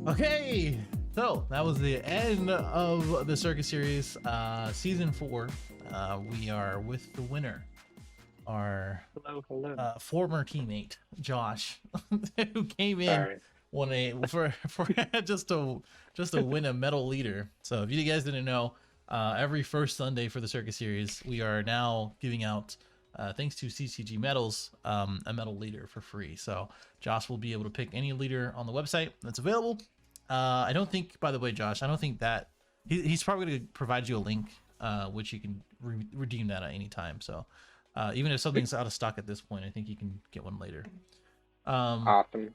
Okay, so that was the end of the Circus Series, season 4. We are with the winner, our Hello. former teammate Josh, who came in Sorry. won a for just to win a medal leader. So if you guys didn't know, every first Sunday for the Circus Series, we are now giving out, thanks to CCG medals, a medal leader for free. So Josh will be able to pick any leader on the website that's available. I don't think, by the way, Josh, I don't think that he's probably going to provide you a link, which you can redeem that at any time. So even if something's out of stock at this point, I think you can get one later. Awesome.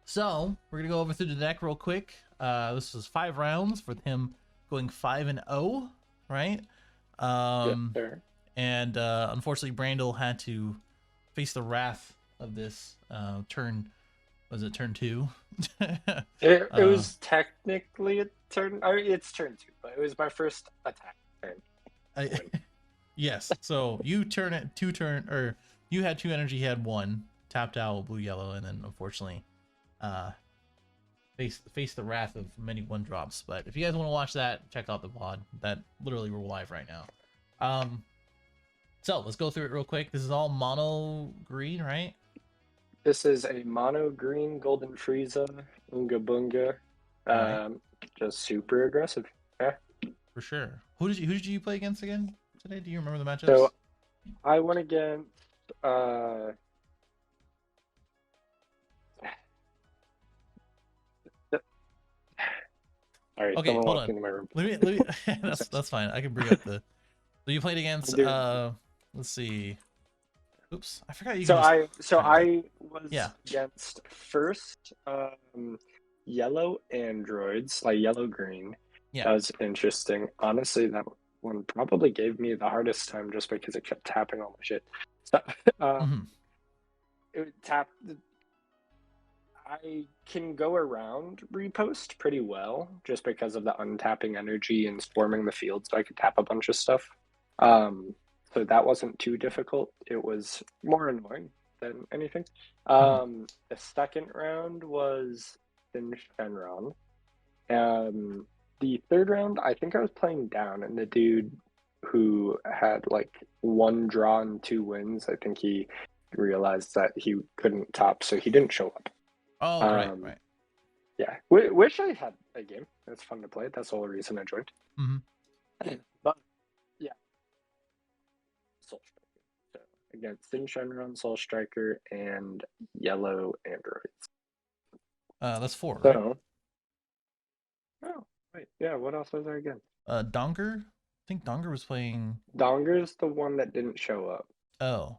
So we're gonna go over through the deck real quick. This was 5 rounds with him going 5-0, right? Yes, sir. And unfortunately, Brandel had to face the wrath of this turn. Was it turn 2? It was technically a turn. It's turn 2, but it was my first attack turn. Yes. So you turn it 2 turn, or you had 2 energy, he had 1, tapped out blue yellow, and then unfortunately, face the wrath of many 1-drops. But if you guys want to watch that, check out the VOD. That literally we're live right now. So let's go through it real quick. This is all mono green, right? This is a mono green golden Frieza, Unga Bunga. Right. Just super aggressive. Yeah. For sure. Who did you play against again today? Do you remember the matchups? So I went against All right, okay, hold on. into my room. Let me that's fine. I can bring up the. So you played against let's see. Oops, I forgot you. I was against first yellow androids, like yellow green. Yeah. That was interesting. Honestly, that one probably gave me the hardest time just because it kept tapping all my shit. So it would tap. I can go around repost pretty well just because of the untapping energy and swarming the field, so I could tap a bunch of stuff. So that wasn't too difficult. It was more annoying than anything. The second round was in Shenron. The third round, I think I was playing down, and the dude who had like 1 draw and 2 wins, I think he realized that he couldn't top, so he didn't show up. Oh, right. Yeah, wish I had a game. It's fun to play. That's the whole reason I joined. But yeah, Soul Striker. So against Sin Shenron, Soul Striker, and yellow androids. That's 4, so, right? Oh, wait. Yeah, what else was there again? Donger? I think Donger was playing. Donger's the one that didn't show up. Oh.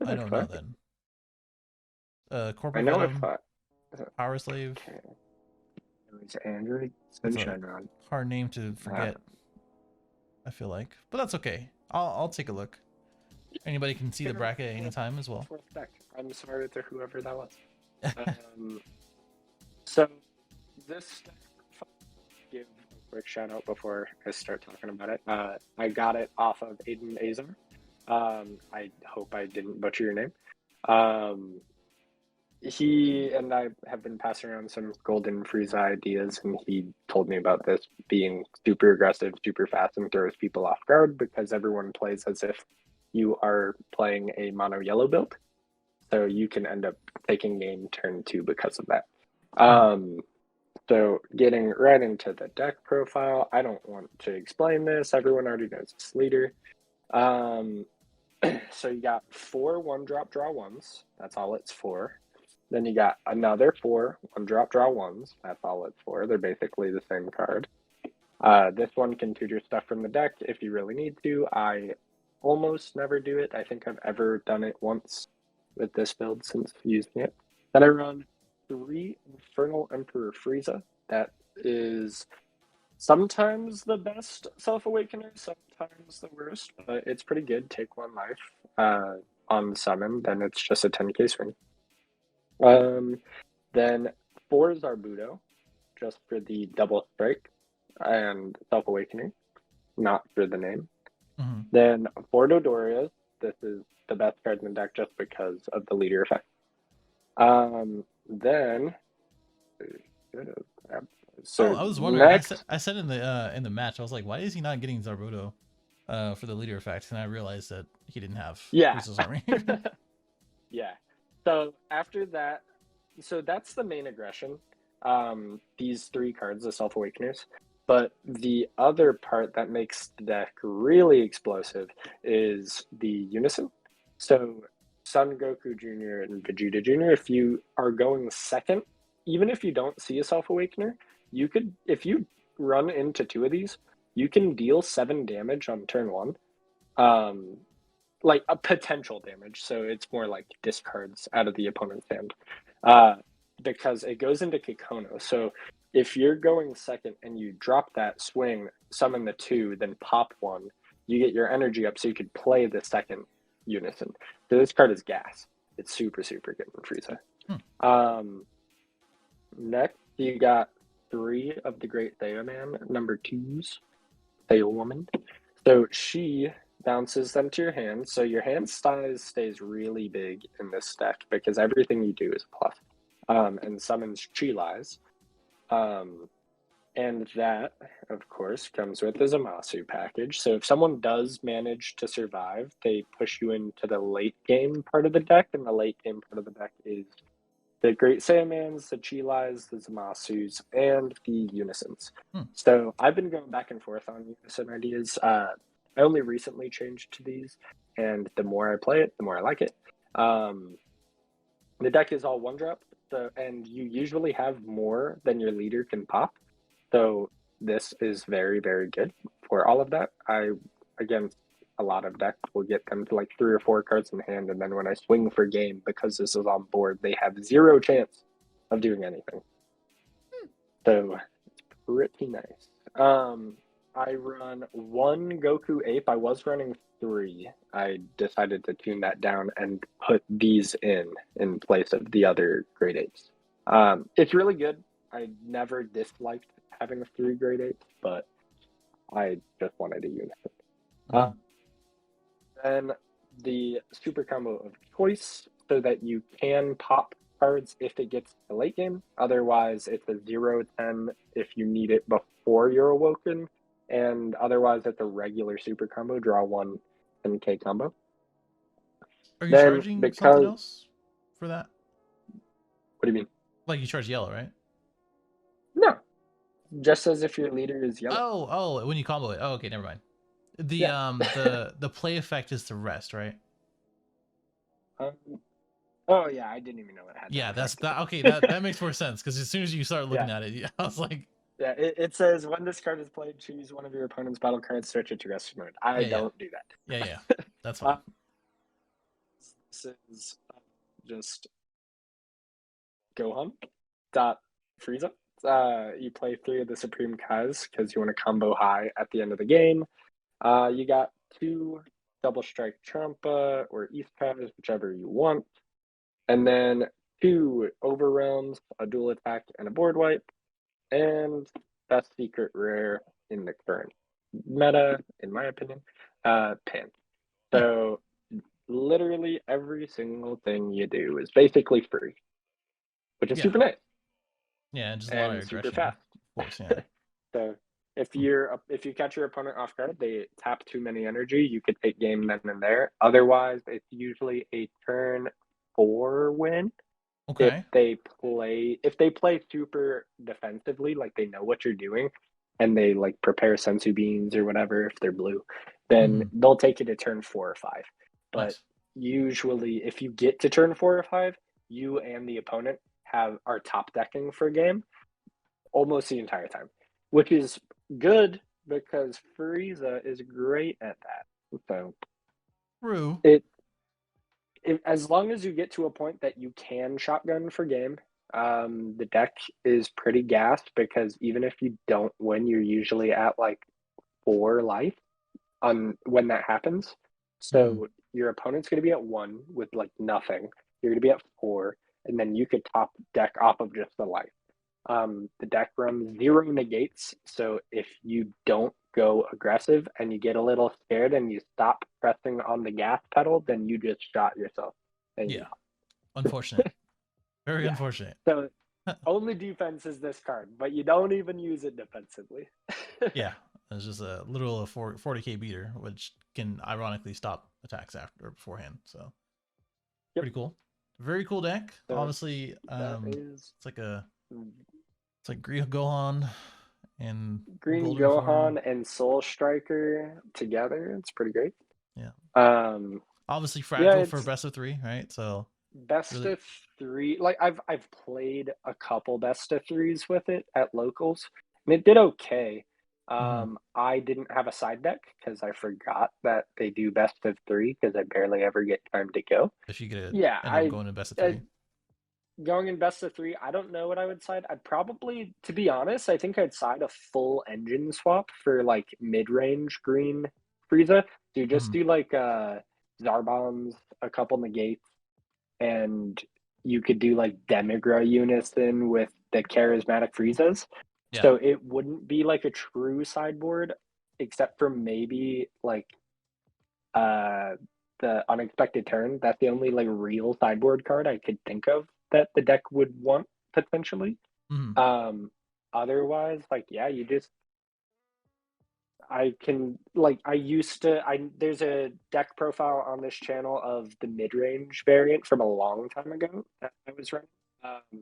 I don't know then. Corporate I know Venom, I thought. Power Slave. Okay. It was Android, Sin Shenron. Hard name to forget. I feel like, but that's okay. I'll take a look. Anybody can see the bracket at any time as well. I'm sorry to whoever that was. So this, give a quick shout out before I start talking about it. I got it off of Hayden Azar. I hope I didn't butcher your name. He and I have been passing around some golden Frieza ideas, and he told me about this being super aggressive, super fast, and throws people off guard because everyone plays as if you are playing a mono yellow build. So you can end up taking game turn 2 because of that. So getting right into the deck profile, I don't want to explain this. Everyone already knows this leader. So you got 4 1-drop draw 1s. That's all it's for. Then you got another 4 1-drop draw 1s. That's all it's for. They're basically the same card. This one can tutor stuff from the deck if you really need to. I almost never do it. I think I've ever done it once with this build since using it. Then I run 3 Infernal Emperor Frieza. That is sometimes the best Self-Awakener, sometimes the worst, but it's pretty good. Take 1 life on summon, then it's just a 10k swing. Then 4 Zarbuto, just for the double strike and Self-Awakening, not for the name. Then 4 Dodorias. This is the best card in the deck just because of the leader effect. Then It is. Oh, So I was wondering. next, I said in the match, I was like, why is he not getting Zarbuto for the leader effect? And I realized that he didn't have yeah, Frieza's army. yeah. So after that, so that's the main aggression. These three cards, the Self Awakeners. But the other part that makes the deck really explosive is the Unison. So Son Goku Jr. and Vegeta Jr., if you are going second, even if you don't see a Self Awakener, you could, if you run into two of these, you can deal 7 damage on turn one. Um, like a potential damage, so it's more like discards out of the opponent's hand, uh, because it goes into Kikono. So if you're going second and you drop that swing, summon the 2, then pop 1, you get your energy up, so you could play the second Unison. So this card is gas. It's super super good in Frieza. Next, you got 3 of the Great Theoman, number 2s, Theo Woman. So she bounces them to your hand. So your hand size stays really big in this deck because everything you do is a plus. And summons Chili's. And that, of course, comes with the Zamasu package. So if someone does manage to survive, they push you into the late game part of the deck. And the late game part of the deck is the Great Saiyamans, the Chili's, the Zamasus, and the Unisons. So I've been going back and forth on Unison ideas. I only recently changed to these, and the more I play it, the more I like it. The deck is all 1-drop, and you usually have more than your leader can pop. So this is very, very good for all of that. Against a lot of decks will get them to like 3 or 4 cards in hand, and then when I swing for game, because this is on board, they have 0 chance of doing anything. So it's pretty nice. I run 1 Goku Ape. I was running 3. I decided to tune that down and put these in place of the other grade 8s. It's really good. I never disliked having 3 grade 8s, but I just wanted a unit. Then the super combo of choice, so that you can pop cards if it gets to late game. Otherwise, it's a 0-10 if you need it before you're awoken. And otherwise, it's a regular super combo, draw 1 10k combo. Are you Then, charging something because, else for that? what do you mean? Like you charge yellow, right? No, just as if your leader is yellow. Oh, when you combo it. Oh, okay, never mind. The Yeah. the play effect is to rest, right? Oh yeah, I didn't even know it had. Yeah, that that's effect. that. Okay, that makes more sense because as soon as you start looking Yeah. at it, I was like, Yeah, it says when this card is played, choose one of your opponent's battle cards, switch it to rest mode. I yeah, don't do that. yeah, that's fine. This is just Gohan dot Frieza. You play 3 of the Supreme Kais because you want to combo high at the end of the game. You got 2 Double Strike Champa or East Kais, whichever you want. And then 2 Overwhelms, a dual attack, and a board wipe. And best secret rare in the current meta, in my opinion, Pan. So literally every single thing you do is basically free, which is Yeah, super nice yeah, just a lot of and super aggression, fast. of course. Yeah. So if you catch your opponent off guard, they tap too many energy, you could take game then and there. Otherwise, it's usually a turn 4 win. Okay. If they play super defensively, like they know what you're doing, and they like prepare sensu beans or whatever if they're blue, then they'll take it to turn 4 or 5. But Nice. usually, if you get to turn 4 or 5, you and the opponent are top decking for a game almost the entire time, which is good because Frieza is great at that. So True. as long as you get to a point that you can shotgun for game, the deck is pretty gassed because even if you don't win, you're usually at like 4 life on when that happens. So your opponent's going to be at 1 with like nothing. You're going to be at 4, and then you could top deck off of just the life. The deck runs 0 negates, so if you don't go aggressive and you get a little scared and you stop pressing on the gas pedal, then you just shot yourself. And Yeah. Unfortunate. Very yeah. unfortunate. So Only defense is this card, but you don't even use it defensively. Yeah, it's just a literal 40k beater, which can ironically stop attacks after or beforehand. So Yep. pretty cool. Very cool deck. So Obviously, that is it's like Green Gohan and Green Golden Form. Gohan and Soul Striker together. It's pretty great. Yeah. Um, Obviously yeah, fragile for it's best of 3, right? So best really, of 3. Like I've played a couple best of 3s with it at locals, and it did okay. mhm. I didn't have a side deck because I forgot that they do best of 3 because I barely ever get time to go. If you get Yeah, end up going to best of I 3. going in best of 3. I don't know what I would side. I'd probably, to be honest, I think I'd side a full engine swap for like mid range green Frieza. Do just Mhm. do like Zarbons, a couple negates, and you could do like Demigra Unison with the charismatic Friezas. Yeah. So it wouldn't be like a true sideboard, except for maybe like uh the unexpected turn. That's the only like real sideboard card I could think of that the deck would want potentially. Mhm. Um Otherwise, like yeah, you just I can like I used to I there's a deck profile on this channel of the mid-range variant from a long time ago that I was running.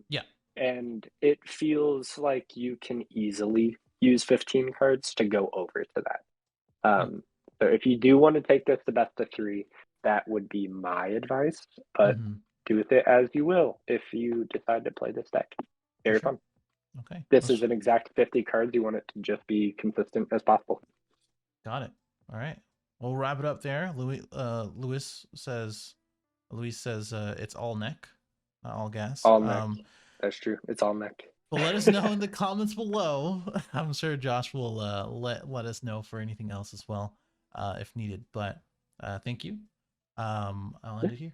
Yeah. And it feels like you can easily use 15 cards to go over to that. Mm. So if you do want to take this to best of 3, that would be my advice, but Mhm. do with it as you will if you decide to play this deck. For Very sure. fun. Okay. This is an exact 50 cards. You want it to just be consistent as possible. Got it. All right. We'll wrap it up there. Luis says it's all neck, not all gas. All neck. That's true. It's all neck. But let us know in the comments below. I'm sure Josh will let us know for anything else as well, if needed. But thank you. I'll end it here.